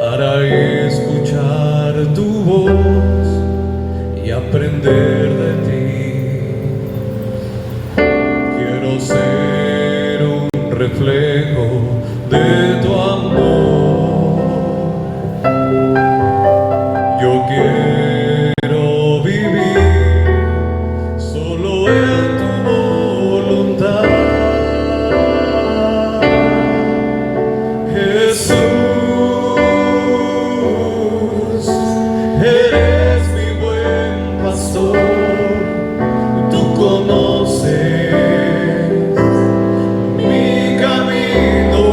para escuchar tu voz y aprender de ti. Quiero ser un reflejo de tu amor. Yo quiero vivir solo en tu voluntad. Jesús, eres mi buen pastor, tú conoces mi camino.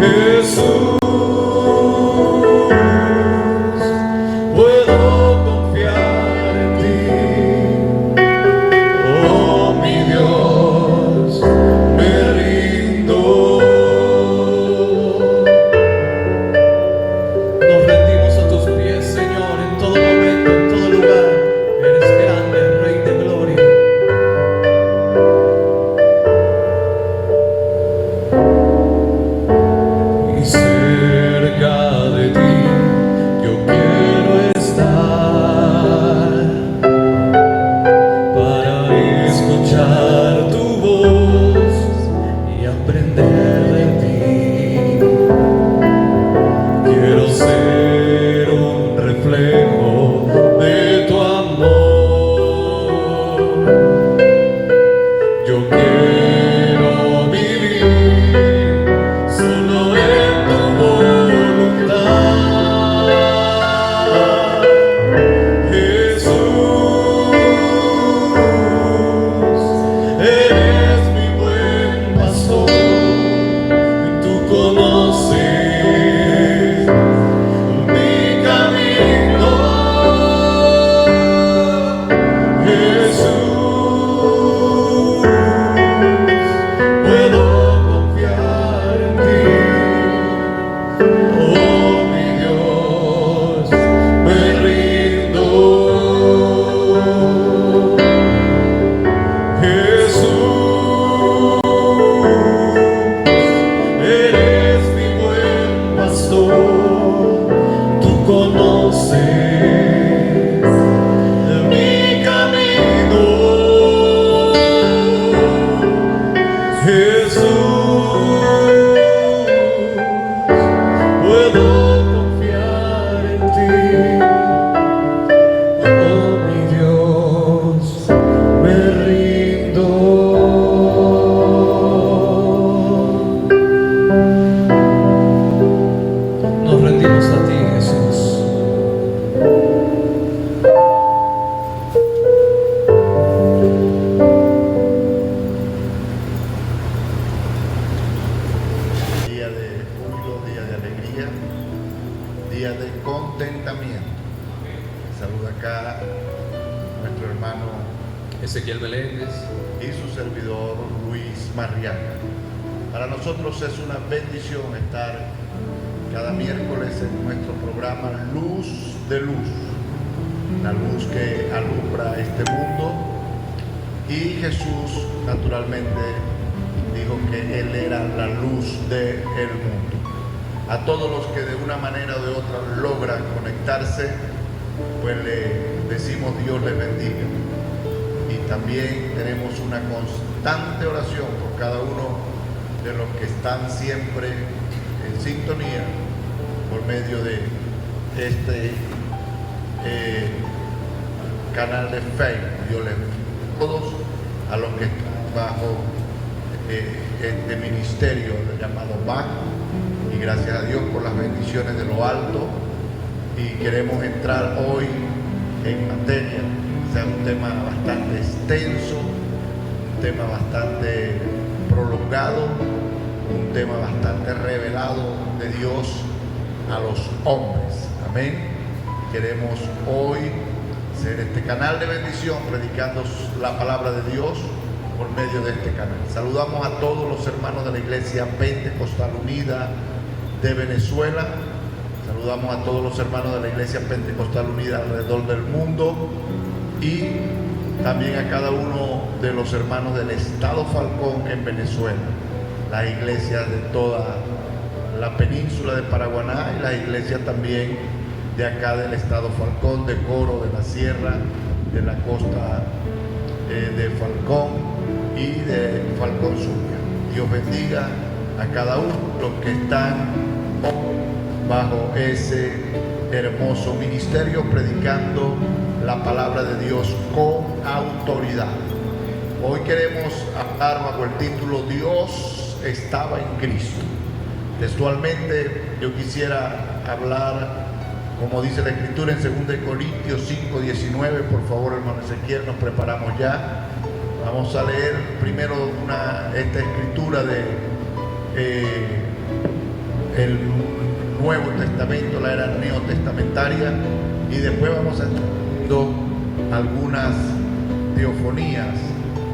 Jesús, puedo confiar en ti. Oh, mi Dios, me rindo. Nos rendimos a tus pies, Señor, en todo momento, en todo lugar. Eres grande, Rey de gloria. Y cerca de ti yo quiero estar para escuchar tu voz y aprender de ti. Quiero ser un reflejo de tu amor. Yo quiero vivir solo en tu voluntad. Jesús, eres mi buen pastor, tú conoces mi camino. Jesús, puedo confiar en ti. Oh, mi Dios, me rindo. Jesús, eres mi buen pastor, tú conoces mi camino. Jesús, puedo confiar en ti. Oh, mi Dios, me rindo. Nos rendimos a ti, Jesús. Día de júbilo, día de alegría, día de contentamiento. Saluda acá nuestro hermano Ezequiel Meléndez. y su servidor Luis Marriaga. Para nosotros es una bendición estar cada miércoles en nuestro programa Luz de Luz, la luz que alumbra este mundo. Y Jesús naturalmente dijo que Él era la luz del mundo. A todos los que de una manera o de otra logran conectarse, pues le decimos Dios les bendiga. Y también tenemos una constante oración por cada uno de los que están siempre en sintonía por medio de este canal de Facebook. Dios les bendiga a todos, a los que están bajo este ministerio llamado BAC, y gracias a Dios por las bendiciones de lo alto. Y queremos entrar hoy en materia. Sea un tema bastante extenso, un tema bastante prolongado, un tema bastante revelado de Dios a los hombres. Amén. Queremos hoy ser este canal de bendición, predicando la palabra de Dios por medio de este canal. Saludamos a todos los hermanos de la Iglesia Pentecostal Unida de Venezuela. Saludamos a todos los hermanos de la Iglesia Pentecostal Unida alrededor del mundo, y también a cada uno de los hermanos del Estado Falcón en Venezuela, las iglesias de toda la península de Paraguaná y las iglesias también de acá del Estado Falcón, de Coro, de la Sierra, de la costa de Falcón y de Falcón Zulia. Dios bendiga a cada uno de los que están bajo ese hermoso ministerio predicando la palabra de Dios con autoridad. Hoy queremos hablar bajo el título Dios estaba en Cristo. Textualmente yo quisiera hablar, como dice la Escritura en 2 Corintios 5:19. Por favor, hermano Ezequiel, nos preparamos ya. Vamos a leer primero esta escritura de el Nuevo Testamento, la era neotestamentaria, y después vamos a estar viendo algunas teofonías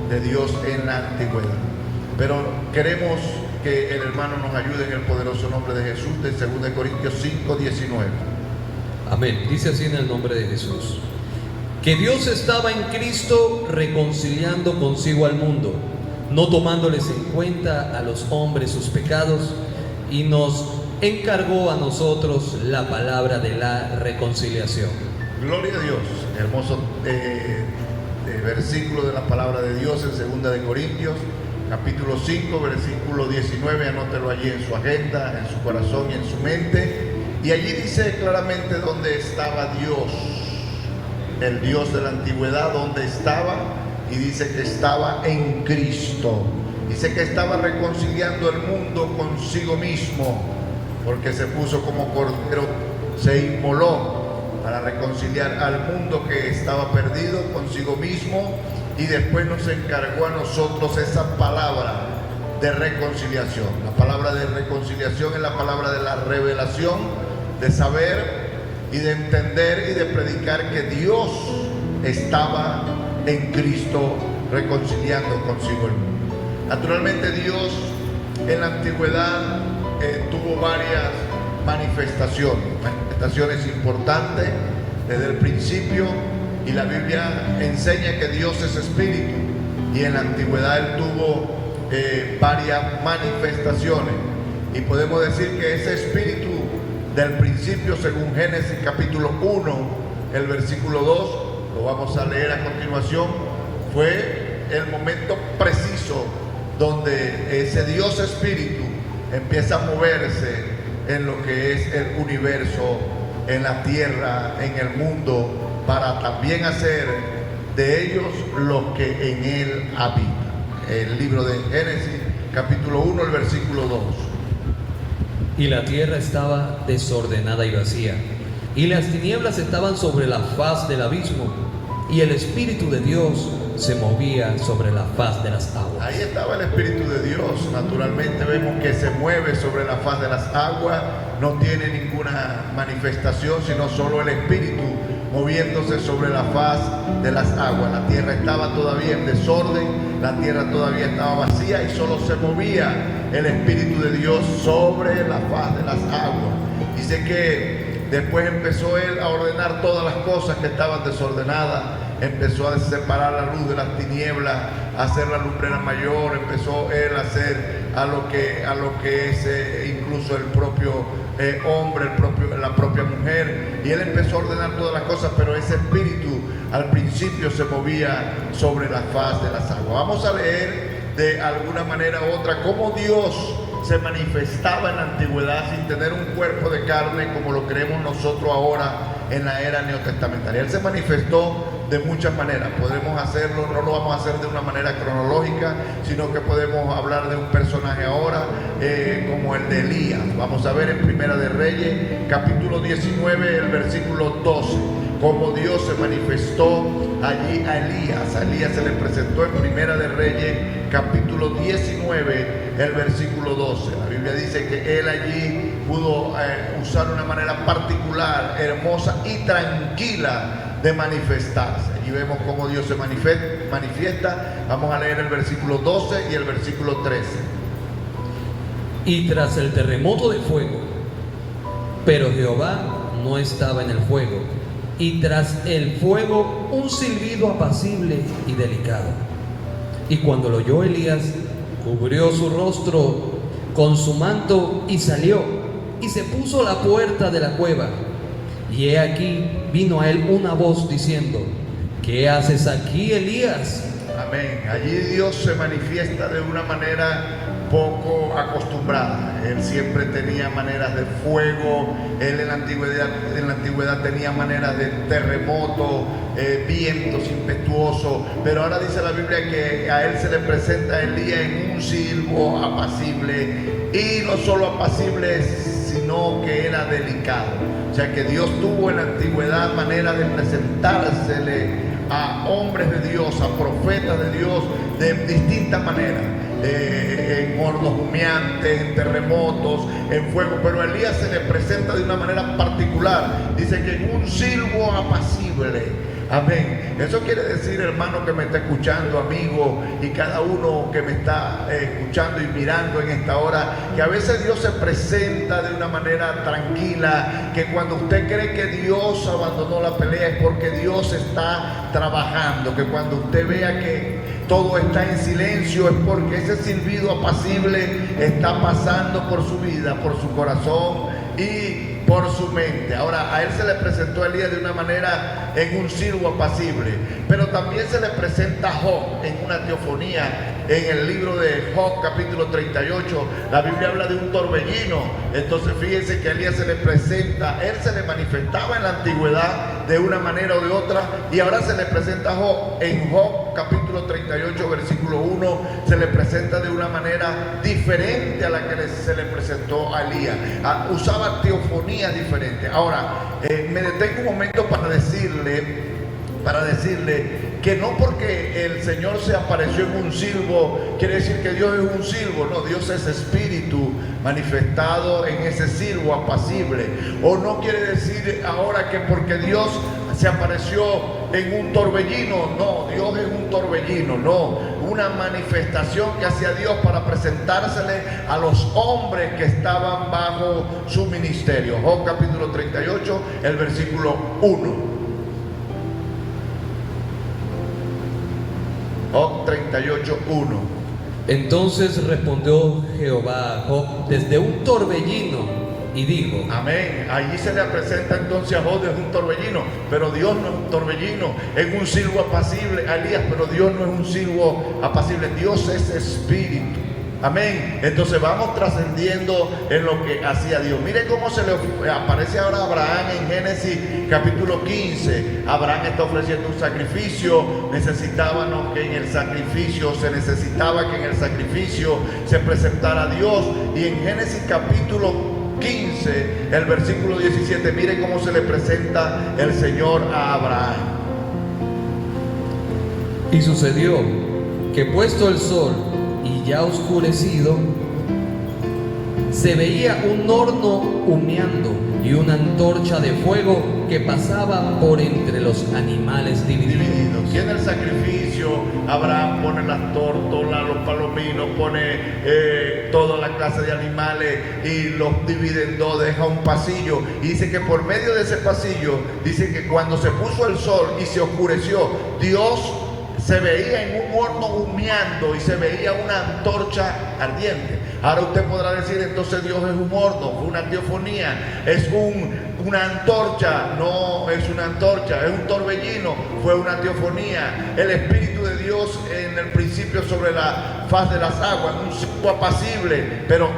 de Dios en la antigüedad. Pero queremos que el hermano nos ayude en el poderoso nombre de Jesús, de 2 Corintios 5:19. Amén. Dice así en el nombre de Jesús: que Dios estaba en Cristo reconciliando consigo al mundo, no tomándoles en cuenta a los hombres sus pecados, y nos encargó a nosotros la palabra de la reconciliación. Gloria a Dios. Hermoso versículo de la palabra de Dios en 2 de Corintios, capítulo 5, versículo 19. Anótelo allí en su agenda, en su corazón y en su mente. Y allí dice claramente dónde estaba Dios, el Dios de la antigüedad, dónde estaba, y dice que estaba en Cristo. Dice que estaba reconciliando el mundo consigo mismo, porque se puso como cordero, se inmoló para reconciliar al mundo que estaba perdido consigo mismo, y después nos encargó a nosotros esa palabra de reconciliación. La palabra de reconciliación es la palabra de la revelación, de saber y de entender y de predicar que Dios estaba en Cristo reconciliando consigo el mundo. Naturalmente Dios en la antigüedad tuvo varias manifestaciones importantes desde el principio, y la Biblia enseña que Dios es espíritu, y en la antigüedad Él tuvo varias manifestaciones, y podemos decir que ese espíritu del principio, según Génesis capítulo 1, el versículo 2, lo vamos a leer a continuación, fue el momento preciso donde ese Dios espíritu empieza a moverse en lo que es el universo, en la tierra, en el mundo, para también hacer de ellos los que en él habitan. El libro de Génesis capítulo 1, el versículo 2. Y la tierra estaba desordenada y vacía, y las tinieblas estaban sobre la faz del abismo, y el Espíritu de Dios se movía sobre la faz de las aguas. Ahí estaba el Espíritu de Dios. Naturalmente vemos que se mueve sobre la faz de las aguas, no tiene ninguna manifestación, sino solo el Espíritu moviéndose sobre la faz de las aguas. La tierra estaba todavía en desorden, la tierra todavía estaba vacía, y solo se movía el Espíritu de Dios sobre la faz de las aguas. Dice que después empezó Él a ordenar todas las cosas que estaban desordenadas. Empezó a separar la luz de las tinieblas, a hacer la lumbrera mayor. Empezó Él a hacer a lo que es incluso el propio hombre, la propia mujer, y Él empezó a ordenar todas las cosas, pero ese espíritu al principio se movía sobre la faz de las aguas. Vamos a leer de alguna manera u otra cómo Dios se manifestaba en la antigüedad sin tener un cuerpo de carne como lo creemos nosotros ahora en la era neotestamentaria. Él se manifestó de muchas maneras. Podemos hacerlo, no lo vamos a hacer de una manera cronológica, sino que podemos hablar de un personaje ahora como el de Elías. Vamos a ver en Primera de Reyes capítulo 19, el versículo 12, cómo Dios se manifestó allí a Elías. A Elías se le presentó en Primera de Reyes capítulo 19, el versículo 12. La Biblia dice que él allí pudo usar una manera particular, hermosa y tranquila de manifestarse. Allí vemos cómo Dios se manifiesta. Vamos a leer el versículo 12 y el versículo 13. Y tras el terremoto de fuego, pero Jehová no estaba en el fuego, y tras el fuego un silbido apacible y delicado. Y cuando lo oyó Elías, cubrió su rostro con su manto y salió, y se puso a la puerta de la cueva. Y he aquí vino a él una voz diciendo: ¿qué haces aquí, Elías? Amén. Allí Dios se manifiesta de una manera poco acostumbrada. Él siempre tenía maneras de fuego. Él en la antigüedad tenía maneras de terremoto, vientos impetuosos. Pero ahora dice la Biblia que a él se le presenta a Elías en un silbo apacible, y no solo apacible, sino que era delicado. O sea que Dios tuvo en la antigüedad manera de presentársele a hombres de Dios, a profetas de Dios, de distintas maneras, en hornos humeantes, en terremotos, en fuego. Pero a Elías se le presenta de una manera particular. Dice que en un silbo apacible. Amén. Eso quiere decir, hermano que me está escuchando, amigo, y cada uno que me está escuchando y mirando en esta hora, que a veces Dios se presenta de una manera tranquila, que cuando usted cree que Dios abandonó la pelea es porque Dios está trabajando, que cuando usted vea que todo está en silencio es porque ese silbido apacible está pasando por su vida, por su corazón y por su mente. Ahora, a él se le presentó a Elías de una manera en un silbo apacible, pero también se le presenta a Job en una teofonía. En el libro de Job, capítulo 38, la Biblia habla de un torbellino. Entonces fíjense que a Elías se le presenta, él se le manifestaba en la antigüedad de una manera o de otra, y ahora se le presenta a Job. En Job, capítulo 38, versículo 1, se le presenta de una manera diferente a la que se le presentó a Elías. Usaba teofonías diferentes. Ahora, me detengo un momento para decirle que no porque el Señor se apareció en un silbo quiere decir que Dios es un silbo. No, Dios es espíritu manifestado en ese silbo apacible. O no quiere decir ahora que porque Dios se apareció en un torbellino. No, Dios es un torbellino, no, una manifestación que hacía Dios para presentársele a los hombres que estaban bajo su ministerio. Job capítulo 38, el versículo 1. Job 38, 1. Entonces respondió Jehová a Job desde un torbellino y dijo: amén. Allí se le presenta entonces a Job desde un torbellino, pero Dios no es un torbellino, es un silbo apacible a Elías, pero Dios no es un silbo apacible, Dios es espíritu. Amén. Entonces vamos trascendiendo en lo que hacía Dios. Mire cómo se le aparece ahora a Abraham en Génesis capítulo 15. Abraham está ofreciendo un sacrificio. Necesitaba que en el sacrificio se presentara a Dios. Y en Génesis capítulo 15, el versículo 17, mire cómo se le presenta el Señor a Abraham. Y sucedió que puesto el sol y ya oscurecido, se veía un horno humeando y una antorcha de fuego que pasaba por entre los animales divididos. Y en el sacrificio, Abraham pone las tórtolas, los palominos, pone toda la clase de animales y los divide en dos, deja un pasillo. Y dice que por medio de ese pasillo, dice que cuando se puso el sol y se oscureció, Dios se veía en un horno humeando y se veía una antorcha ardiente. Ahora usted podrá decir, entonces Dios es un horno, fue una teofonía, es una antorcha. No es una antorcha, es un torbellino, fue una teofonía. El Espíritu de Dios en el principio sobre la faz de las aguas, un silbo apacible, pero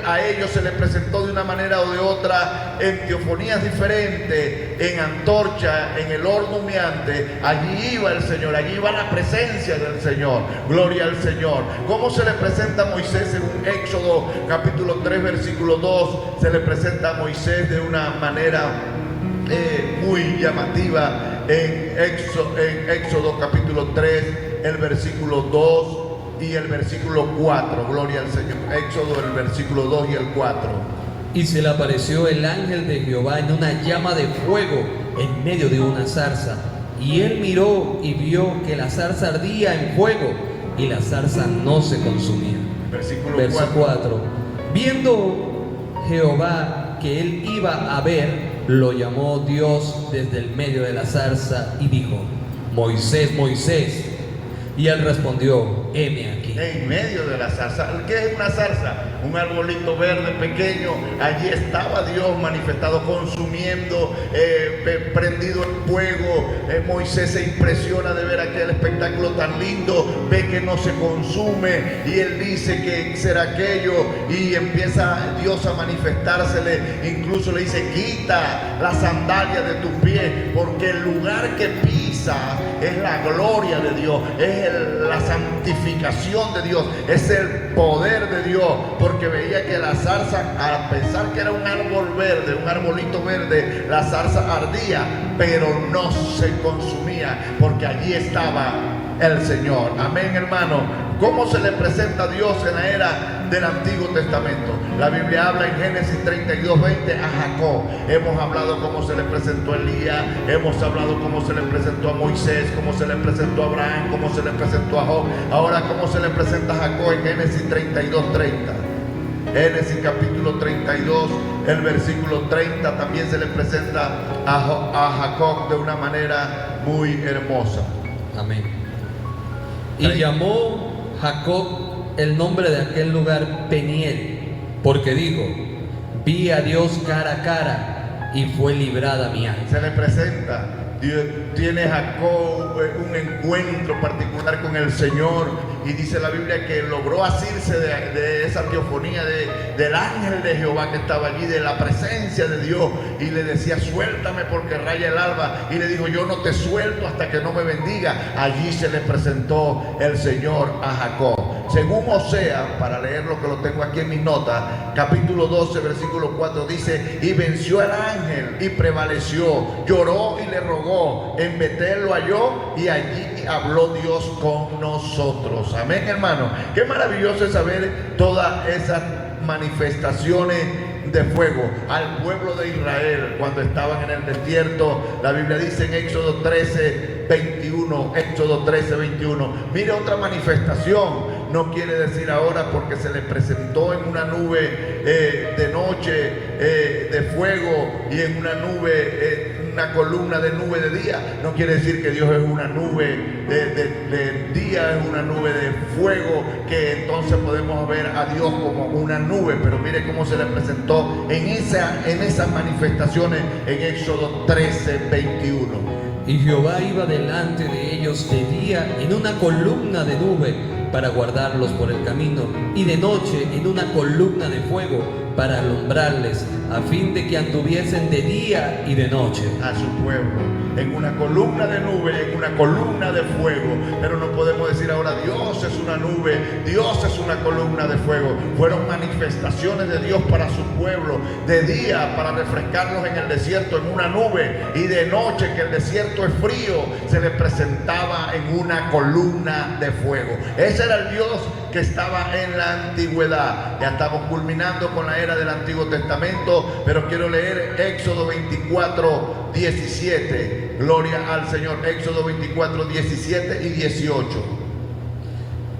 a ellos se le presentó de una manera o de otra, en teofonías diferentes, en antorcha, en el horno humeante. Allí iba el Señor, allí iba la presencia del Señor. Gloria al Señor. ¿Cómo se le presenta a Moisés en Éxodo capítulo 3 versículo 2? Se le presenta a Moisés de una manera muy llamativa en Éxodo capítulo 3, el versículo 2 y el versículo 4. Gloria al Señor. Éxodo, el versículo 2 y el 4. Y se le apareció el ángel de Jehová en una llama de fuego en medio de una zarza. Y él miró y vio que la zarza ardía en fuego y la zarza no se consumía. Verso 4. Viendo Jehová que él iba a ver, lo llamó Dios desde el medio de la zarza y dijo: Moisés, Moisés. Y él respondió: heme aquí. En medio de la zarza. ¿Qué es una zarza? Un arbolito verde pequeño. Allí estaba Dios manifestado, consumiendo, prendido en fuego. Moisés se impresiona de ver aquel espectáculo tan lindo, ve que no se consume y él dice que será aquello, y empieza Dios a manifestársele. Incluso le dice: quita las sandalias de tus pies, porque el lugar que pisas es la gloria de Dios, es la santificación de Dios, es el poder de Dios. Porque veía que la zarza, a pesar que era un árbol verde, un arbolito verde, la zarza ardía, pero no se consumía, porque allí estaba el Señor. Amén, hermano. ¿Cómo se le presenta a Dios en la era del Antiguo Testamento? La Biblia habla en Génesis 32:20 a Jacob. Hemos hablado cómo se le presentó a Elías, hemos hablado cómo se le presentó a Moisés, cómo se le presentó a Abraham, cómo se le presentó a Job. Ahora, ¿cómo se le presenta a Jacob en Génesis 32:30? Génesis capítulo 32, el versículo 30, también se le presenta a Jacob de una manera muy hermosa. Amén. Y llamó Jacob el nombre de aquel lugar Peniel, porque dijo: vi a Dios cara a cara y fue librada mi alma. Se le presenta, tiene Jacob un encuentro particular con el Señor, y dice la Biblia que logró asirse de esa teofonía del ángel de Jehová que estaba allí, de la presencia de Dios, y le decía: suéltame porque raya el alba, y le dijo: yo no te suelto hasta que no me bendiga. Allí se le presentó el Señor a Jacob. Según Osea, para leer lo que lo tengo aquí en mis notas, capítulo 12, versículo 4, dice: y venció al ángel y prevaleció, lloró y le rogó, en Betel lo halló, y allí habló Dios con nosotros. Amén, hermano. Qué maravilloso es saber todas esas manifestaciones de fuego al pueblo de Israel cuando estaban en el desierto. La Biblia dice en Éxodo 13:21, Éxodo 13:21, mire otra manifestación. No quiere decir ahora porque se le presentó en una nube de noche de fuego, y en una nube, una columna de nube de día. No quiere decir que Dios es una nube de día, es una nube de fuego, que entonces podemos ver a Dios como una nube. Pero mire cómo se le presentó en esas manifestaciones en Éxodo 13:21. Y Jehová iba delante de ellos de día en una columna de nube para guardarlos por el camino, y de noche en una columna de fuego para alumbrarles, a fin de que anduviesen de día y de noche. A su pueblo, en una columna de nube, en una columna de fuego. Pero no podemos decir ahora: Dios es una nube, Dios es una columna de fuego. Fueron manifestaciones de Dios para su pueblo, de día para refrescarlos en el desierto en una nube, y de noche, que el desierto es frío, se le presentaba en una columna de fuego. Ese era el Dios que estaba en la antigüedad. Ya estamos culminando con la era del Antiguo Testamento, pero quiero leer Éxodo 24:17. Gloria al Señor. Éxodo 24:17 y 18.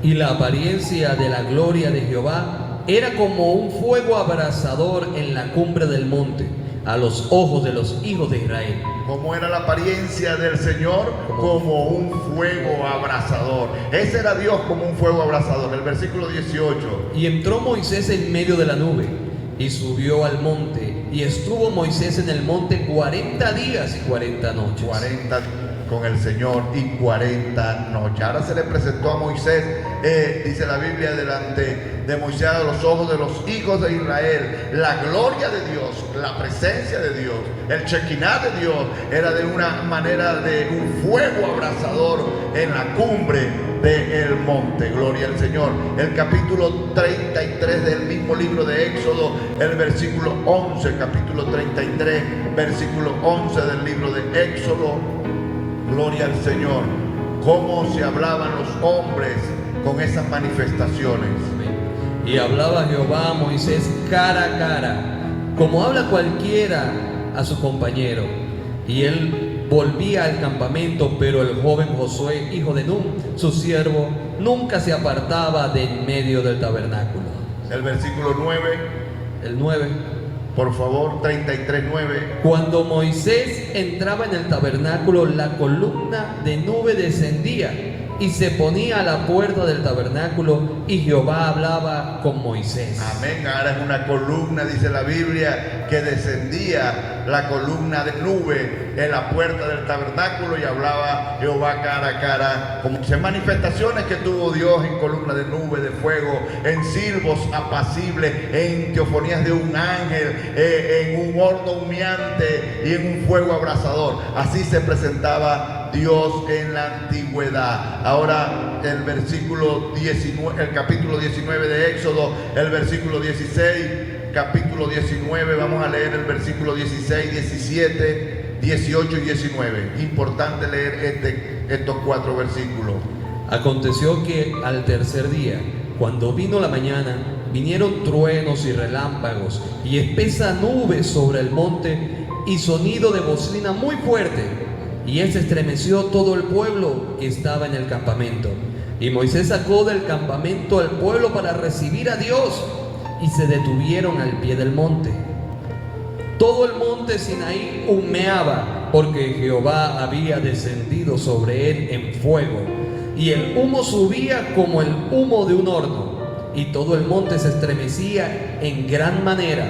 Y la apariencia de la gloria de Jehová era como un fuego abrasador en la cumbre del monte, a los ojos de los hijos de Israel. ¿Cómo era la apariencia del Señor? Como un fuego abrasador. Ese era Dios, como un fuego abrasador. El versículo 18. Y entró Moisés en medio de la nube y subió al monte, y estuvo Moisés en el monte 40 días y 40 noches. 40 con el Señor y 40 noches. Ahora se le presentó a Moisés, dice la Biblia, delante de Moisés, a los ojos de los hijos de Israel, la gloria de Dios, la presencia de Dios, el Shekinah de Dios. Era de una manera de un fuego abrasador en la cumbre del monte. Gloria al Señor. El capítulo 33 del mismo libro de Éxodo, el versículo 11, capítulo 33, versículo 11 del libro de Éxodo. Gloria al Señor. Cómo se hablaban los hombres con esas manifestaciones. Y hablaba Jehová a Moisés cara a cara, como habla cualquiera a su compañero. Y él volvía al campamento, pero el joven Josué, hijo de Nun, su siervo, nunca se apartaba de en medio del tabernáculo. El versículo 9. El 9. Por favor, 33:9. Cuando Moisés entraba en el tabernáculo, la columna de nube descendía y se ponía a la puerta del tabernáculo, y Jehová hablaba con Moisés. Amén. Ahora es una columna, dice la Biblia, que descendía la columna de nube en la puerta del tabernáculo y hablaba Jehová cara a cara. Como manifestaciones que tuvo Dios en columna de nube, de fuego, en silbos apacibles, en teofonías de un ángel, en un horno humeante y en un fuego abrasador. Así se presentaba Dios en la antigüedad. Ahora el versículo 19, el capítulo 19 de Éxodo, el versículo 16, capítulo 19, vamos a leer el versículo 16, 17, 18 y 19. Importante leer estos 4 versículos. Aconteció que al tercer día, cuando vino la mañana, vinieron truenos y relámpagos y espesa nube sobre el monte y sonido de bocina muy fuerte. Y se estremeció todo el pueblo que estaba en el campamento. Y Moisés sacó del campamento al pueblo para recibir a Dios, y se detuvieron al pie del monte. Todo el monte Sinaí humeaba, porque Jehová había descendido sobre él en fuego, y el humo subía como el humo de un horno, y todo el monte se estremecía en gran manera.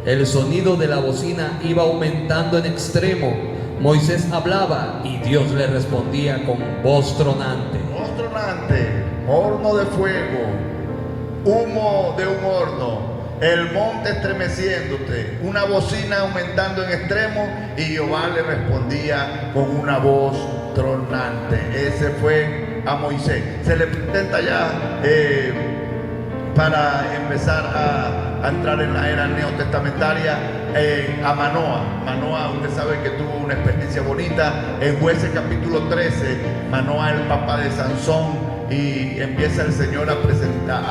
El sonido de la bocina iba aumentando en extremo. Moisés hablaba y Dios le respondía con voz tronante. Voz tronante, horno de fuego, humo de un horno, el monte estremeciéndote, una bocina aumentando en extremo, y Jehová le respondía con una voz tronante. Ese fue a Moisés. Se le presenta ya para empezar a entrar en la era neotestamentaria a Manoah. Manoah, usted sabe que tuvo una experiencia bonita. En Jueces capítulo 13, Manoah, el papá de Sansón, y empieza el Señor a presentar,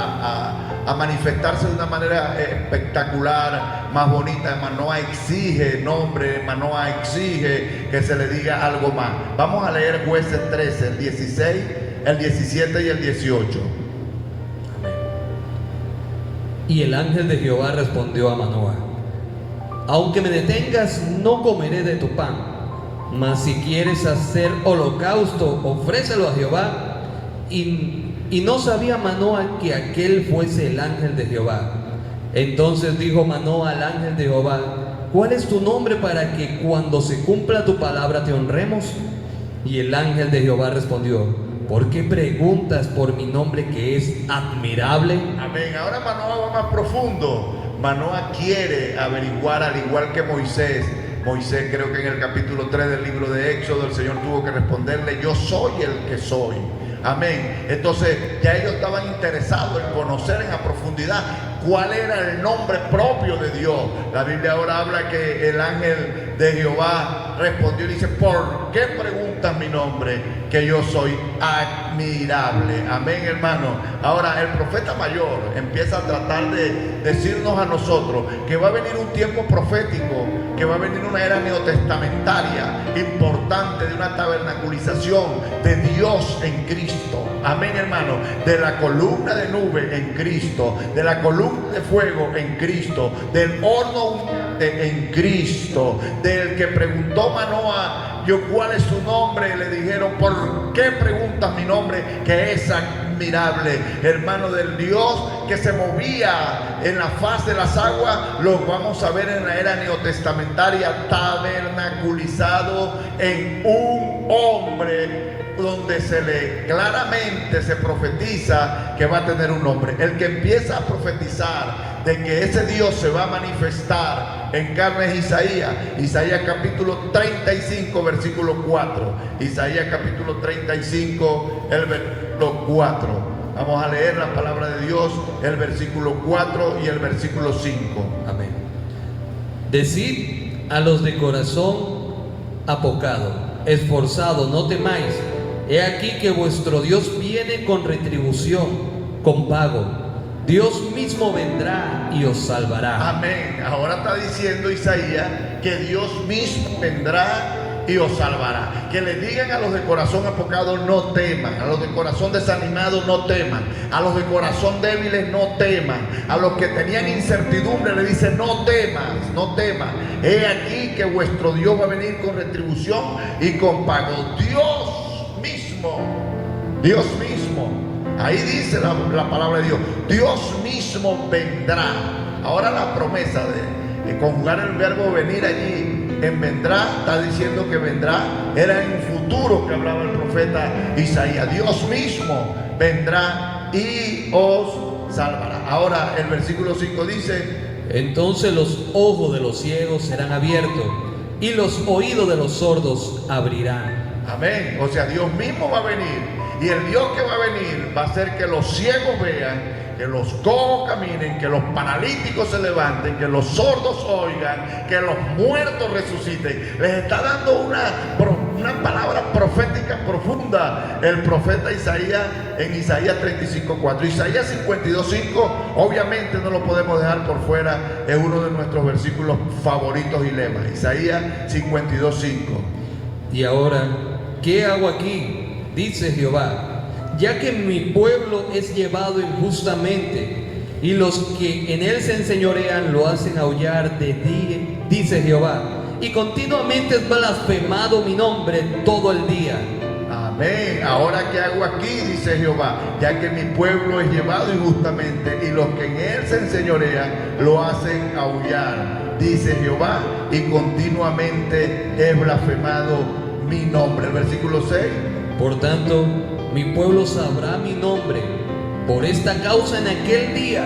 a manifestarse de una manera espectacular, más bonita. Manoah exige nombre, Manoah exige que se le diga algo más. Vamos a leer Jueces 13, el 16, el 17 y el 18. Y el ángel de Jehová respondió a Manoah: aunque me detengas, no comeré de tu pan, mas si quieres hacer holocausto, ofrécelo a Jehová. Y no sabía Manoah que aquel fuese el ángel de Jehová. Entonces dijo Manoah al ángel de Jehová: ¿cuál es tu nombre para que cuando se cumpla tu palabra te honremos? Y el ángel de Jehová respondió: ¿por qué preguntas por mi nombre, que es admirable? Amén. Ahora Manoah va más profundo. Manoah quiere averiguar, al igual que Moisés. Moisés, creo que en el capítulo 3 del libro de Éxodo, el Señor tuvo que responderle: yo soy el que soy. Amén. Entonces ya ellos estaban interesados en conocer en a profundidad cuál era el nombre propio de Dios. La Biblia ahora habla que el ángel de Jehová respondió y dice: ¿por qué preguntas mi nombre? Que yo soy admirable. Amén, hermano. Ahora el profeta mayor empieza a tratar de decirnos a nosotros que va a venir un tiempo profético, que va a venir una era neotestamentaria importante, de una tabernaculización de Dios en Cristo. Amén, hermano. De la columna de nube en Cristo, de la columna de fuego en Cristo, del horno en Cristo, del que preguntó Manoah: yo, ¿cuál es su nombre? Le dijeron: ¿por qué preguntas mi nombre? Que es admirable. Hermano, del Dios que se movía en la faz de las aguas, los vamos a ver en la era neotestamentaria tabernaculizado en un hombre, donde claramente se profetiza que va a tener un nombre. El que empieza a profetizar de que ese Dios se va a manifestar en carne es Isaías. Isaías capítulo 35, versículo 4. Isaías capítulo 35, el versículo 4. Vamos a leer la palabra de Dios, el versículo 4 y el versículo 5. Amén. Decid a los de corazón apocado, esforzado, no temáis. He aquí que vuestro Dios viene con retribución, con pago. Dios mismo vendrá y os salvará. Amén. Ahora está diciendo Isaías que Dios mismo vendrá y os salvará. Que le digan a los de corazón apocado, no teman. A los de corazón desanimado, no teman. A los de corazón débiles, no teman. A los que tenían incertidumbre, le dice, no temas, no temas. He aquí que vuestro Dios va a venir con retribución y con pago. Dios mismo, Dios mismo. Ahí dice la palabra de Dios. Dios mismo vendrá. Ahora la promesa de conjugar el verbo venir allí en vendrá, está diciendo que vendrá, era en futuro que hablaba el profeta Isaías. Dios mismo vendrá y os salvará. Ahora el versículo 5 dice: entonces los ojos de los ciegos serán abiertos y los oídos de los sordos abrirán. Amén. O sea, Dios mismo va a venir, y el Dios que va a venir va a hacer que los ciegos vean, que los cojos caminen, que los paralíticos se levanten, que los sordos oigan, que los muertos resuciten. Les está dando una palabra profética profunda el profeta Isaías en Isaías 35:4. Isaías 52:5, obviamente no lo podemos dejar por fuera, es uno de nuestros versículos favoritos y lemas. Isaías 52:5. Y ahora, ¿qué hago aquí? Dice Jehová. Ya que mi pueblo es llevado injustamente, y los que en él se enseñorean lo hacen aullar de día, dice Jehová, y continuamente es blasfemado mi nombre todo el día. Amén. Ahora, ¿qué hago aquí? Dice Jehová. Ya que mi pueblo es llevado injustamente, y los que en él se enseñorean lo hacen aullar, dice Jehová, y continuamente es blasfemado mi nombre. El versículo 6. Por tanto, mi pueblo sabrá mi nombre por esta causa en aquel día,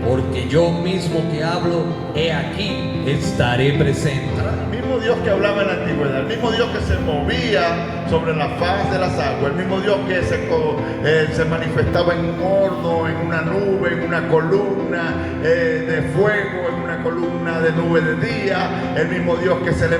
porque yo mismo que hablo, he aquí, estaré presente. El mismo Dios que hablaba en la antigüedad, el mismo Dios que se movía sobre la faz de las aguas, el mismo Dios que se manifestaba en un horno, en una nube, en una columna de fuego, en una columna de nube de día, el mismo Dios que se le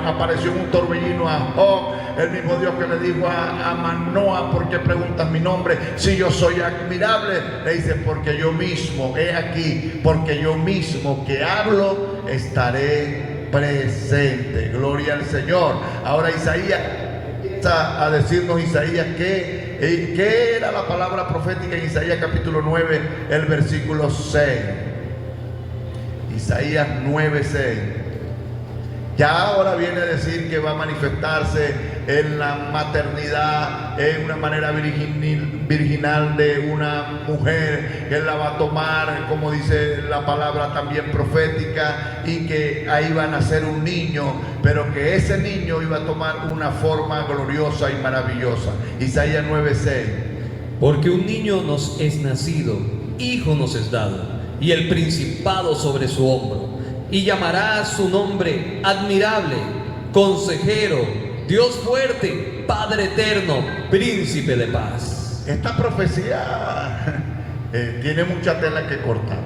apareció en un torbellino a Job, el mismo Dios que le dijo a Manoah, ¿por qué preguntas mi nombre? Si yo soy admirable, le dice, porque yo mismo, he aquí, porque yo mismo que hablo, estaré presente. Gloria al Señor. Ahora Isaías empieza a decirnos ¿qué era la palabra profética en Isaías capítulo 9, el versículo 6? Isaías 9:6. Ya ahora viene a decir que va a manifestarse en la maternidad, en una manera virginal de una mujer, que él la va a tomar, como dice la palabra también profética, y que ahí va a nacer un niño, pero que ese niño iba a tomar una forma gloriosa y maravillosa. Isaías 9:6. Porque un niño nos es nacido, hijo nos es dado, y el principado sobre su hombro. Y llamará su nombre admirable, consejero, Dios fuerte, Padre eterno, príncipe de paz. Esta profecía tiene mucha tela que cortar.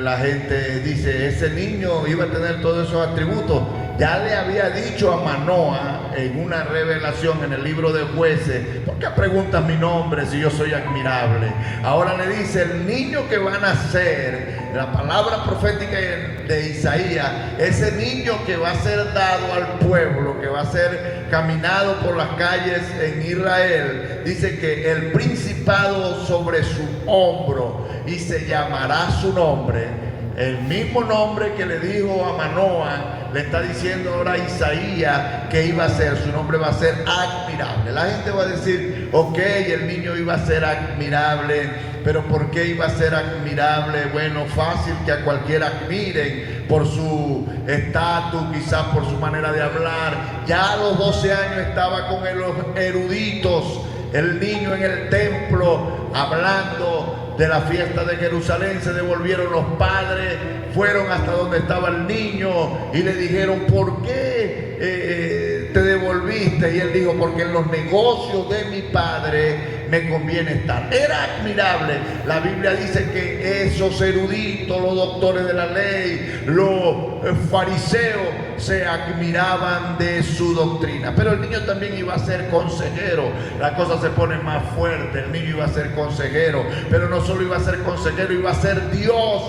La gente dice, ese niño iba a tener todos esos atributos. Ya le había dicho a Manoah en una revelación en el libro de Jueces, ¿por qué preguntas mi nombre si yo soy admirable? Ahora le dice, el niño que va a nacer, la palabra profética de Isaías, ese niño que va a ser dado al pueblo, que va a ser caminado por las calles en Israel, dice que el principado sobre su hombro, y se llamará su nombre. El mismo nombre que le dijo a Manoah, le está diciendo ahora a Isaías que iba a ser, su nombre va a ser admirable. La gente va a decir, ok, el niño iba a ser admirable, pero ¿por qué iba a ser admirable? Bueno, fácil que a cualquiera admiren por su estatus, quizás por su manera de hablar. Ya a los 12 años estaba con los eruditos, el niño en el templo, hablando de la fiesta de Jerusalén. Se devolvieron los padres, fueron hasta donde estaba el niño y le dijeron, ¿por qué te devolviste? Y él dijo, porque en los negocios de mi padre me conviene estar. Era admirable. La Biblia dice que esos eruditos, los doctores de la ley, los fariseos, se admiraban de su doctrina. Pero el niño también iba a ser consejero. La cosa se pone más fuerte. El niño iba a ser consejero, pero no solo iba a ser consejero, iba a ser Dios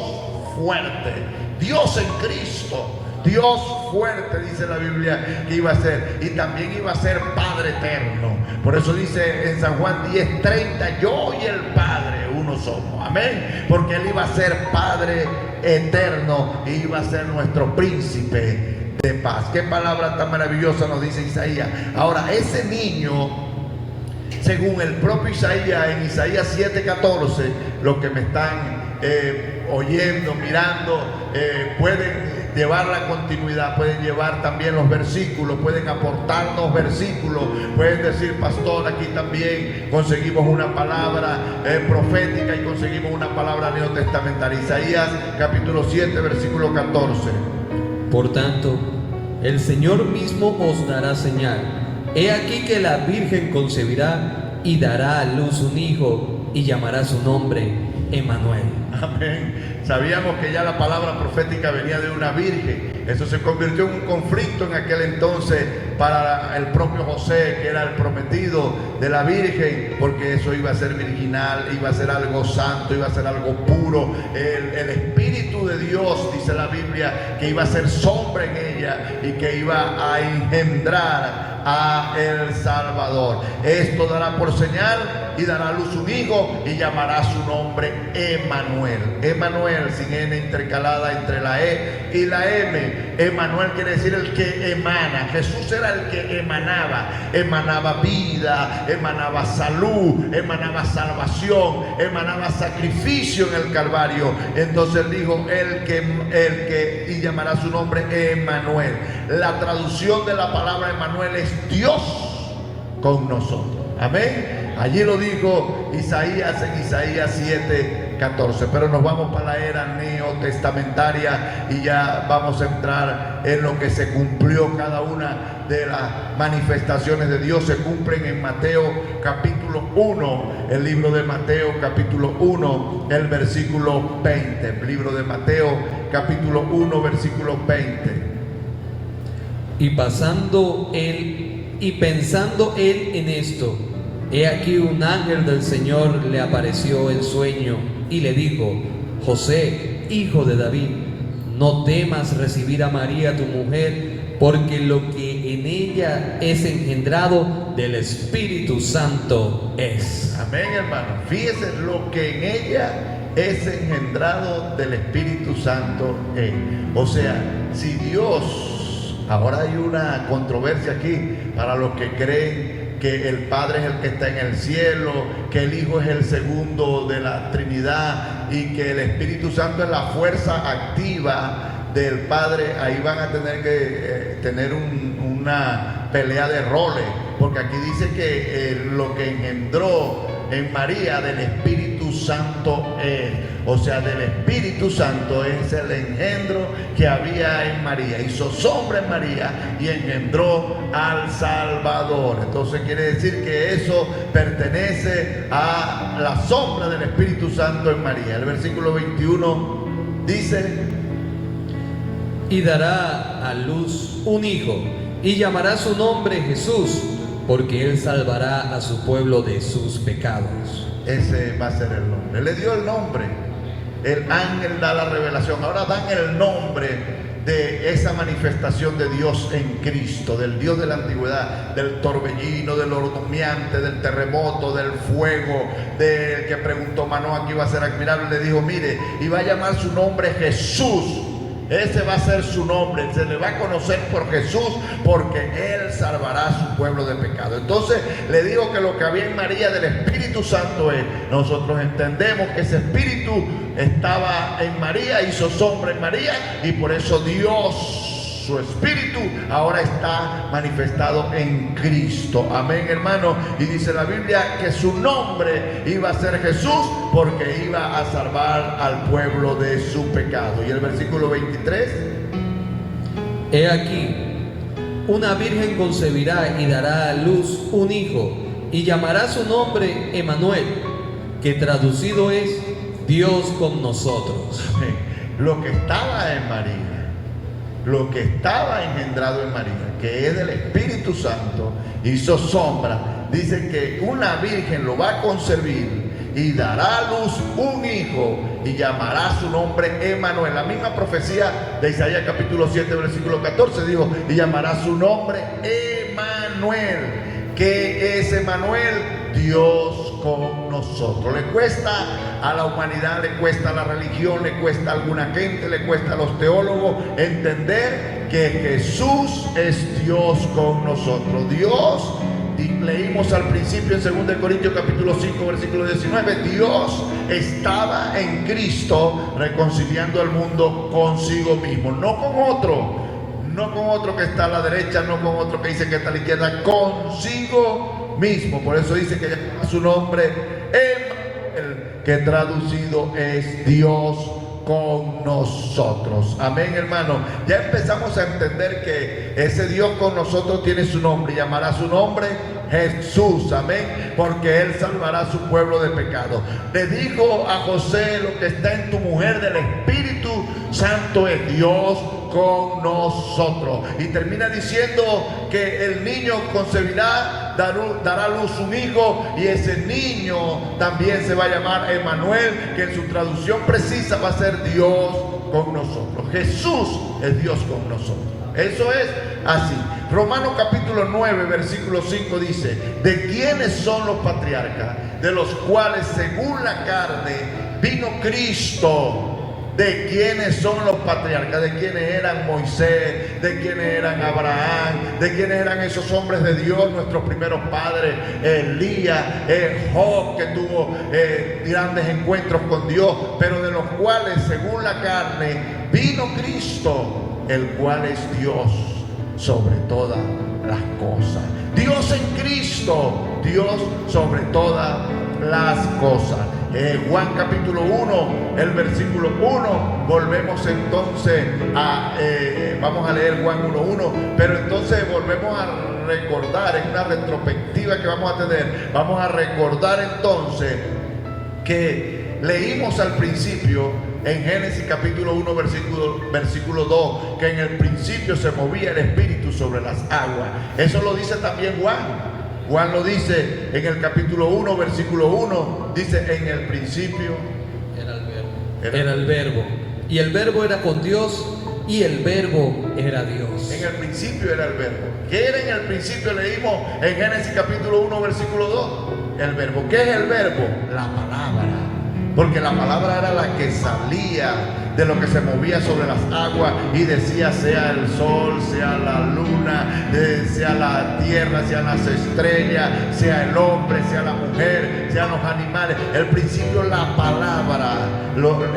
fuerte, Dios en Cristo. Dios fuerte, dice la Biblia que iba a ser, y también iba a ser Padre eterno. Por eso dice en San Juan 10:30, yo y el Padre uno somos, amén, porque Él iba a ser Padre eterno y iba a ser nuestro príncipe de paz. Qué palabra tan maravillosa nos dice Isaías. Ahora, ese niño, según el propio Isaías, en Isaías 7:14, los que me están oyendo, mirando, pueden llevar la continuidad, pueden llevar también los versículos, pueden aportarnos versículos, pueden decir: pastor, aquí también conseguimos una palabra profética y conseguimos una palabra neotestamentaria. Isaías capítulo 7, versículo 14. Por tanto, el Señor mismo os dará señal. He aquí que la Virgen concebirá y dará a luz un hijo y llamará su nombre Emmanuel. Amén. Sabíamos que ya la palabra profética venía de una virgen. Eso se convirtió en un conflicto en aquel entonces para el propio José, que era el prometido de la Virgen, porque eso iba a ser virginal, iba a ser algo santo, iba a ser algo puro. El Espíritu de Dios, dice la Biblia, que iba a ser sombra en ella y que iba a engendrar a el Salvador. Esto dará por señal y dará a luz un hijo y llamará su nombre Emmanuel. Emmanuel, sin N intercalada entre la E y la M. Emmanuel quiere decir el que emana. Jesús era el que emanaba vida, emanaba salud, emanaba salvación, emanaba sacrificio en el Calvario. Entonces él dijo y llamará su nombre Emmanuel. La traducción de la palabra Emmanuel es Dios con nosotros. Amén. Allí lo dijo Isaías en Isaías 7:14. Pero nos vamos para la era neotestamentaria y ya vamos a entrar en lo que se cumplió. Cada una de las manifestaciones de Dios se cumplen en Mateo capítulo 1. El libro de Mateo capítulo 1, el versículo 20. El libro de Mateo capítulo 1, versículo 20. Y pensando él en esto, he aquí un ángel del Señor le apareció en sueño y le dijo: José, hijo de David, no temas recibir a María tu mujer, porque lo que en ella es engendrado del Espíritu Santo es. Amén, hermano. Fíjese, lo que en ella es engendrado del Espíritu Santo es. O sea, si Dios... Ahora hay una controversia aquí para los que creen que el Padre es el que está en el cielo, que el Hijo es el segundo de la Trinidad y que el Espíritu Santo es la fuerza activa del Padre. Ahí van a tener que tener una pelea de roles, porque aquí dice que lo que engendró en María del Espíritu Santo es, o sea, del Espíritu Santo es el engendro que había en María. Hizo sombra en María y engendró al Salvador. Entonces quiere decir que eso pertenece a la sombra del Espíritu Santo en María. El versículo 21 dice: y dará a luz un hijo y llamará su nombre Jesús, porque él salvará a su pueblo de sus pecados. Ese va a ser el nombre. Le dio el nombre. El ángel da la revelación. Ahora dan el nombre de esa manifestación de Dios en Cristo, del Dios de la antigüedad, del torbellino, del horneante, del terremoto, del fuego, del que preguntó Manoah que iba a ser admirable. Le dijo: mire, y va a llamar su nombre Jesús. Ese va a ser su nombre, se le va a conocer por Jesús, porque Él salvará a su pueblo de pecado. Entonces le digo que lo que había en María del Espíritu Santo es, nosotros entendemos que ese Espíritu estaba en María, hizo sombra en María, y por eso Dios, su Espíritu, ahora está manifestado en Cristo. Amén, hermano. Y dice la Biblia que su nombre iba a ser Jesús, porque iba a salvar al pueblo de su pecado. Y el versículo 23: he aquí, una virgen concebirá y dará a luz un hijo, y llamará su nombre Emmanuel, que traducido es Dios con nosotros. Amén. Lo que estaba en María, lo que estaba engendrado en María, que es del Espíritu Santo, hizo sombra. Dice que una virgen lo va a concebir y dará a luz un hijo y llamará su nombre Emmanuel. La misma profecía de Isaías capítulo 7 versículo 14 dijo, y llamará su nombre Emmanuel. ¿Qué es Emmanuel? Dios con nosotros. Le cuesta a la humanidad, le cuesta a la religión, le cuesta a alguna gente, le cuesta a los teólogos entender que Jesús es Dios con nosotros. Dios, y leímos al principio en 2 Corintios capítulo 5 versículo 19, Dios estaba en Cristo reconciliando al mundo consigo mismo, no con otro que está a la derecha, no con otro que dice que está a la izquierda, consigo mismo. Por eso dice que llama su nombre Emmanuel, que traducido es Dios con nosotros. Amén, hermano. Ya empezamos a entender que ese Dios con nosotros tiene su nombre, llamará su nombre Jesús, amén, porque Él salvará a su pueblo de pecado. Le dijo a José, lo que está en tu mujer del Espíritu Santo es Dios con nosotros. Y termina diciendo que el niño concebirá, dará a luz un hijo, y ese niño también se va a llamar Emmanuel, que en su traducción precisa va a ser Dios con nosotros. Jesús es Dios con nosotros. Eso es así. Romanos capítulo 9 versículo 5 dice, ¿de quiénes son los patriarcas? De los cuales según la carne vino Cristo. ¿De quiénes son los patriarcas? ¿De quiénes eran Moisés? ¿De quiénes eran Abraham? ¿De quiénes eran esos hombres de Dios, nuestros primeros padres? Elías, Job, que tuvo grandes encuentros con Dios, pero de los cuales según la carne vino Cristo, el cual es Dios sobre todas las cosas. Dios en Cristo, Dios sobre todas las cosas. Juan capítulo 1, el versículo 1, volvemos entonces a, vamos a leer Juan 1:1, pero entonces volvemos a recordar, en una retrospectiva que vamos a tener, vamos a recordar entonces que leímos al principio en Génesis capítulo 1 versículo 2, que en el principio se movía el Espíritu sobre las aguas. Eso lo dice también Juan. Juan lo dice en el capítulo 1 versículo 1, dice, en el principio era el verbo. Era el verbo. Y el verbo era con Dios, y el verbo era Dios. En el principio era el verbo. ¿Qué era en el principio? Leímos en Génesis capítulo 1 versículo 2. El verbo. ¿Qué es el verbo? La palabra. Porque la palabra era la que salía de lo que se movía sobre las aguas y decía, sea el sol, sea la luna, sea la tierra, sean las estrellas, sea el hombre, sea la mujer, sean los animales. El principio, la palabra,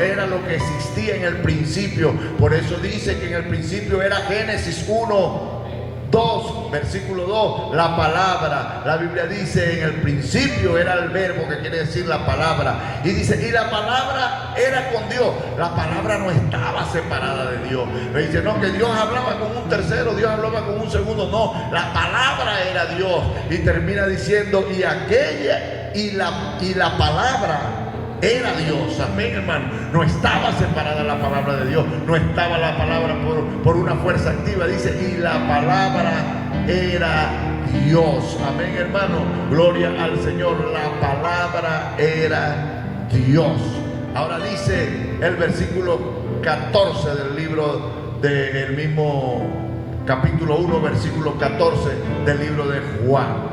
era lo que existía en el principio. Por eso dice que en el principio era Génesis 1:2, versículo 2, la palabra. La Biblia dice, en el principio era el verbo, que quiere decir la palabra. Y dice, y la palabra era con Dios. La palabra no estaba separada de Dios. Me dice, no, que Dios hablaba con un tercero, Dios hablaba con un segundo. No, la palabra era Dios. Y termina diciendo, y aquella, y la palabra era Dios. Amén, hermano. No estaba separada la palabra de Dios. No estaba la palabra por una fuerza activa. Dice, y la palabra era Dios. Amén, hermano. Gloria al Señor. La palabra era Dios. Ahora dice el versículo 14 del libro del mismo capítulo 1, versículo 14 del libro de Juan.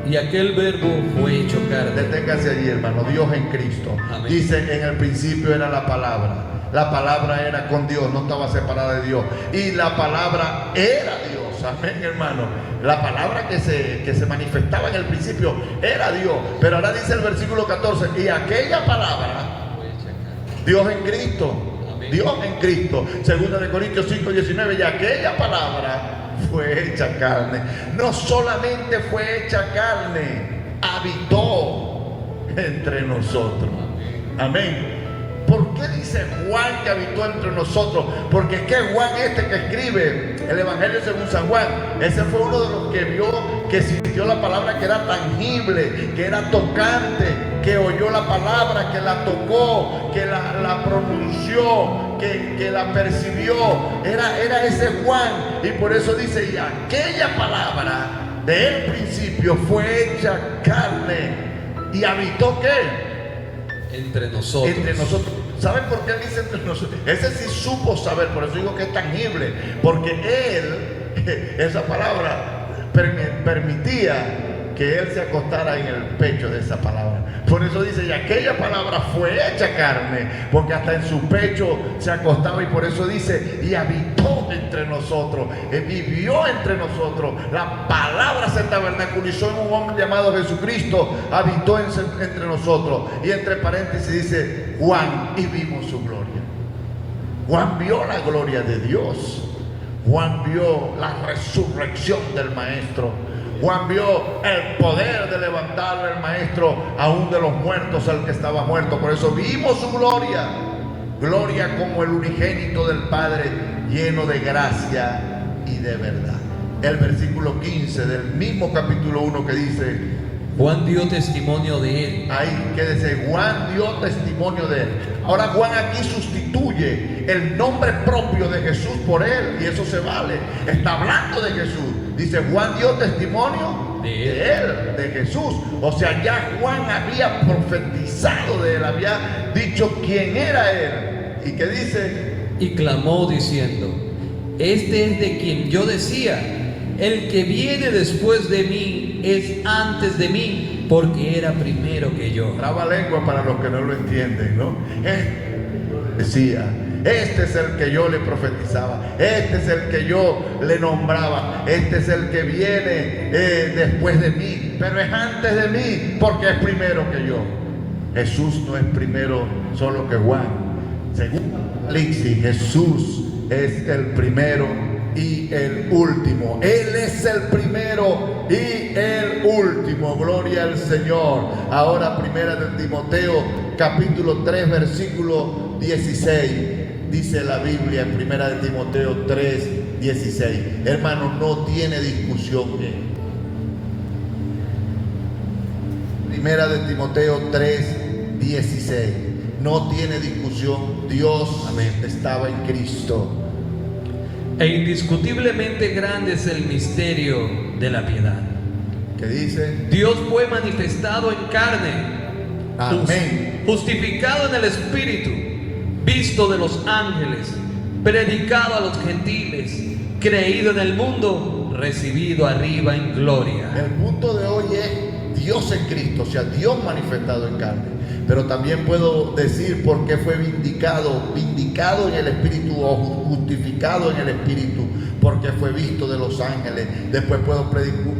Y aquel verbo fue hecho carne. Deténgase allí, hermano. Dios en Cristo. Amén. Dice, en el principio era la palabra. La palabra era con Dios, no estaba separada de Dios. Y la palabra era Dios. Amén, hermano. La palabra que se manifestaba en el principio era Dios. Pero ahora dice el versículo 14, y aquella palabra, Dios en Cristo. Amén. Dios en Cristo. 2 Corintios 5:19, y aquella palabra fue hecha carne. No solamente fue hecha carne, habitó entre nosotros. Amén. ¿Por qué dice Juan que habitó entre nosotros? Porque es que Juan que escribe el Evangelio según San Juan, ese fue uno de los que vio, que sintió la palabra, que era tangible, que era tocante, que oyó la palabra, que la tocó, que la pronunció, que la percibió. Era ese Juan. Y por eso dice, y aquella palabra del principio fue hecha carne y habitó ¿qué? Entre nosotros. Entre nosotros. ¿Saben por qué él dice entre nosotros? Ese sí supo saber, por eso digo que es tangible, porque él, esa palabra permitía que él se acostara en el pecho de esa palabra. Por eso dice, y aquella palabra fue hecha carne, porque hasta en su pecho se acostaba, y por eso dice, y habitó entre nosotros, vivió entre nosotros. La palabra se tabernaculizó en un hombre llamado Jesucristo, habitó entre nosotros. Y entre paréntesis dice, Juan, y vimos su gloria. Juan vio la gloria de Dios. Juan vio la resurrección del Maestro. Juan vio el poder de levantar al Maestro aún de los muertos al que estaba muerto. Por eso vimos su gloria. Gloria como el unigénito del Padre, lleno de gracia y de verdad. El versículo 15 del mismo capítulo 1 que dice, Juan dio testimonio de él. ahí que dice, Juan dio testimonio de él. Ahora Juan aquí sustituye el nombre propio de Jesús por él, y eso se vale. Está hablando de Jesús. Dice, Juan dio testimonio de él, de Jesús. O sea, ya Juan había profetizado de él, había dicho quién era él. ¿Y qué dice? Y clamó diciendo, este es de quien yo decía, el que viene después de mí es antes de mí, porque era primero que yo. Trabalengua para los que no lo entienden, ¿no? Decía, este es el que yo le profetizaba, este es el que yo le nombraba, este es el que viene después de mí, pero es antes de mí, porque es primero que yo. Jesús no es primero solo que Juan. Según Apocalipsis, Jesús es el primero y el último. Él es el primero y el último. Gloria al Señor. Ahora, primera de Timoteo, capítulo 3, versículo 16. Dice la Biblia en primera de Timoteo 3, 16. Hermanos, no tiene discusión. Primera de Timoteo 3, 16. No tiene discusión. Dios, amén, estaba en Cristo. E indiscutiblemente grande es el misterio de la piedad. ¿Qué dice? Dios fue manifestado en carne, Amén. justificado en el Espíritu, visto de los ángeles, predicado a los gentiles, creído en el mundo, recibido arriba en gloria. El punto de hoy es Dios en Cristo, o sea, Dios manifestado en carne. Pero también puedo decir por qué fue vindicado en el Espíritu, o justificado en el Espíritu, porque fue visto de los ángeles. Después puedo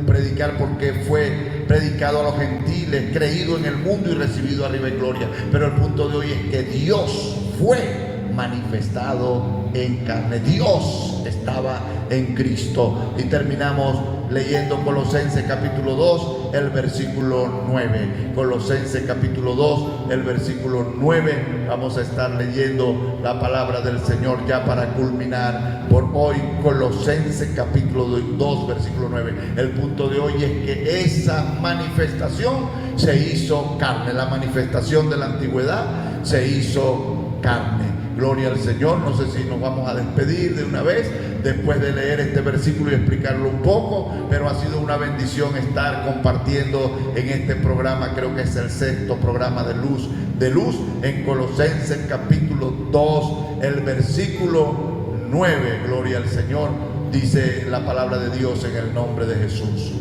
predicar porque fue predicado a los gentiles, creído en el mundo y recibido arriba en gloria. Pero el punto de hoy es que Dios fue manifestado en carne. Dios estaba en Cristo. Y terminamos leyendo Colosenses capítulo 2, el versículo 9. Colosenses capítulo 2, el versículo 9. Vamos a estar leyendo la palabra del Señor ya para culminar por hoy. Colosenses capítulo 2, versículo 9. El punto de hoy es que esa manifestación se hizo carne. La manifestación de la antigüedad se hizo carne. Gloria al Señor. No sé si nos vamos a despedir de una vez después de leer este versículo y explicarlo un poco, pero ha sido una bendición estar compartiendo en este programa. Creo que es el 6º programa de luz en Colosenses capítulo 2, el versículo 9. Gloria al Señor. Dice la palabra de Dios en el nombre de Jesús.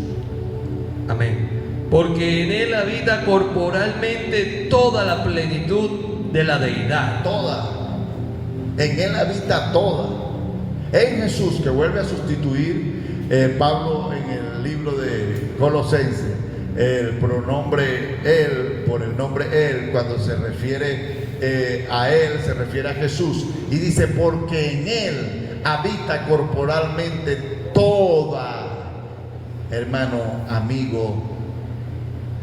Amén. Porque en él habita corporalmente toda la plenitud de la deidad. Toda. En él habita toda. En Jesús, que vuelve a sustituir Pablo en el libro de Colosenses, el pronombre él, por el nombre él, cuando se refiere a él, se refiere a Jesús. Y dice, porque en él habita corporalmente toda, hermano, amigo,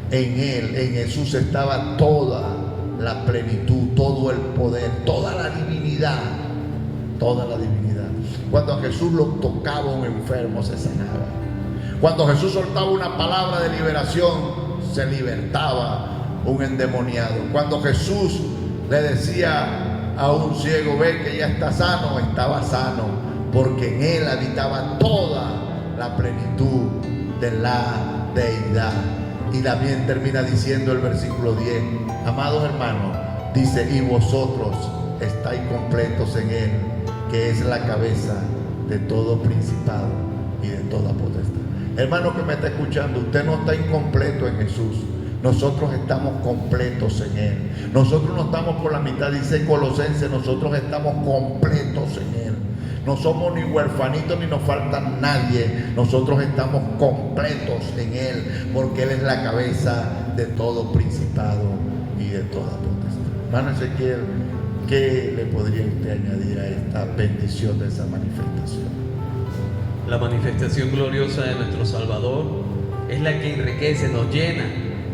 en él, en Jesús estaba toda la plenitud, todo el poder, toda la divinidad, toda la divinidad. Cuando a Jesús lo tocaba un enfermo, se sanaba. Cuando Jesús soltaba una palabra de liberación, se libertaba un endemoniado. Cuando Jesús le decía a un ciego, ve que ya está sano, estaba sano, porque en él habitaba toda la plenitud de la deidad. Y también termina diciendo el versículo 10, amados hermanos, Dice, y vosotros estáis completos en Él, que es la cabeza de todo principado y de toda potestad. Hermano que me está escuchando, usted no está incompleto en Jesús. Nosotros estamos completos en Él. Nosotros no estamos por la mitad, dice Colosenses, nosotros estamos completos en Él. No somos ni huerfanitos ni nos falta nadie. Nosotros estamos completos en Él, porque Él es la cabeza de todo principado y de toda potestad. Hermano Ezequiel, ¿qué le podría usted añadir a esta bendición de esa manifestación? La manifestación gloriosa de nuestro Salvador es la que enriquece, nos llena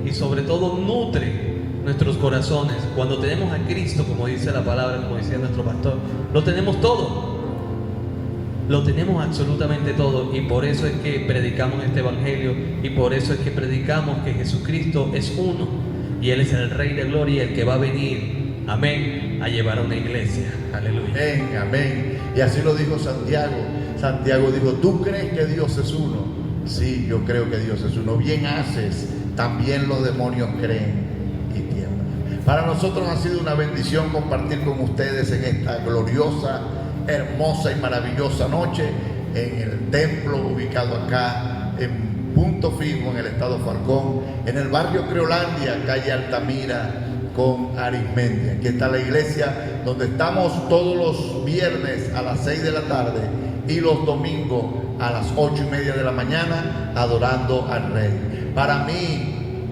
y sobre todo nutre nuestros corazones. Cuando tenemos a Cristo, como dice la palabra, como decía nuestro pastor, lo tenemos todo. Lo tenemos absolutamente todo, y por eso es que predicamos este evangelio, y por eso es que predicamos que Jesucristo es uno y Él es el Rey de Gloria, el que va a venir, amén, a llevar a una iglesia. Aleluya. Amén, amén. Y así lo dijo Santiago. Santiago dijo, ¿tú crees que Dios es uno? Sí, yo creo que Dios es uno. Bien haces, también los demonios creen y tiemblan. Para nosotros ha sido una bendición compartir con ustedes en esta gloriosa, hermosa y maravillosa noche en el templo ubicado acá en Punto Fijo, en el estado Falcón, en el barrio Creolandia, calle Altamira con Arismendia. Aquí está la iglesia donde estamos todos los viernes a las 6 de la tarde y los domingos a las 8:30 de la mañana adorando al Rey. Para mí,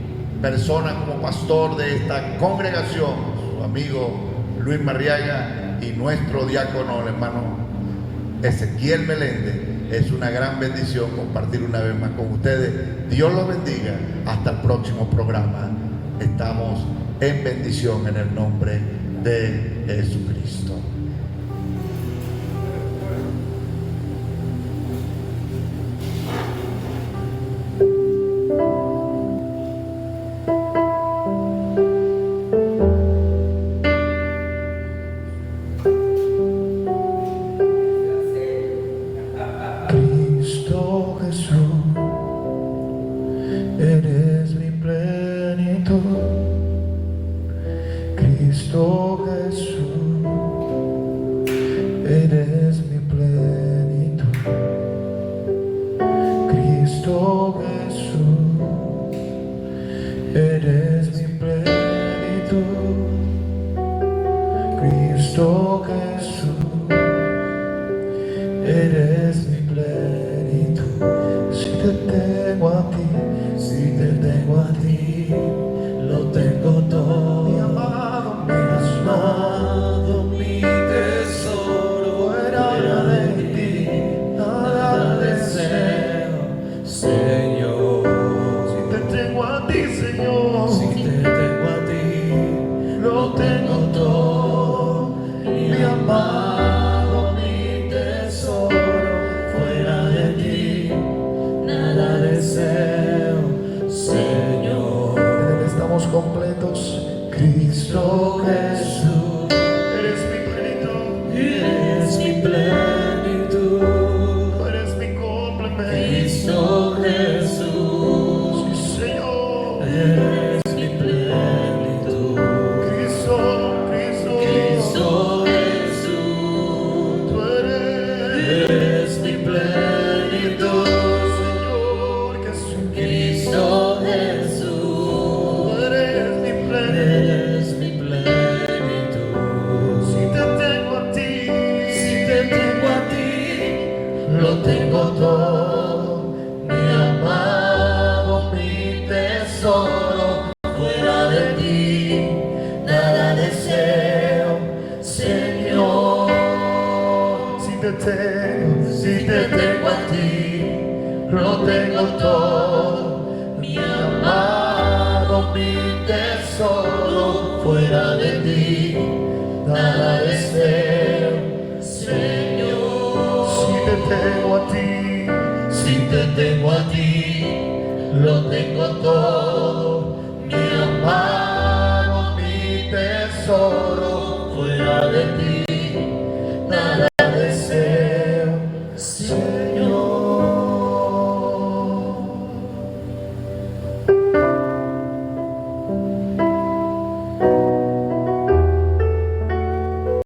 persona como pastor de esta congregación, su amigo Luis Marriaga, y nuestro diácono, el hermano Ezequiel Meléndez, es una gran bendición compartir una vez más con ustedes. Dios los bendiga. Hasta el próximo programa. Estamos en bendición en el nombre de Jesucristo. Cristo Jesús, eres mi plenitud. Cristo Jesús, eres mi plenitud. Cristo Jesús, eres mi plenitud. Cristo Jesús, eres mi plenitud. Si te tengo a ti, si te tengo a ti, lo tengo todo. Mi amado, mi tesoro, fuera de ti, nada deseo, Señor. Si te tengo a ti, Señor, si te tengo a ti, lo tengo todo. Mi amado, mi tesoro, fuera de ti, nada deseo, Señor. En Él estamos completos. Cristo Jesús, eres mi plenitud, eres mi plenitud, eres mi complemento. Cristo Jesús, sí, Señor, eres mi plenitud. Cristo Jesús, tú eres mi plenitud, Señor Jesús. Cristo Jesús, tú eres mi plenitud. Si te tengo a ti, lo tengo todo. Mi amado, mi tesoro, fuera de ti, nada deseo, Señor. Si te tengo a ti, lo tengo todo. Mi amado, mi tesoro, fuera de ti, nada deseo, Señor. Si te tengo a ti, lo tengo todo. Mi amado, mi tesoro,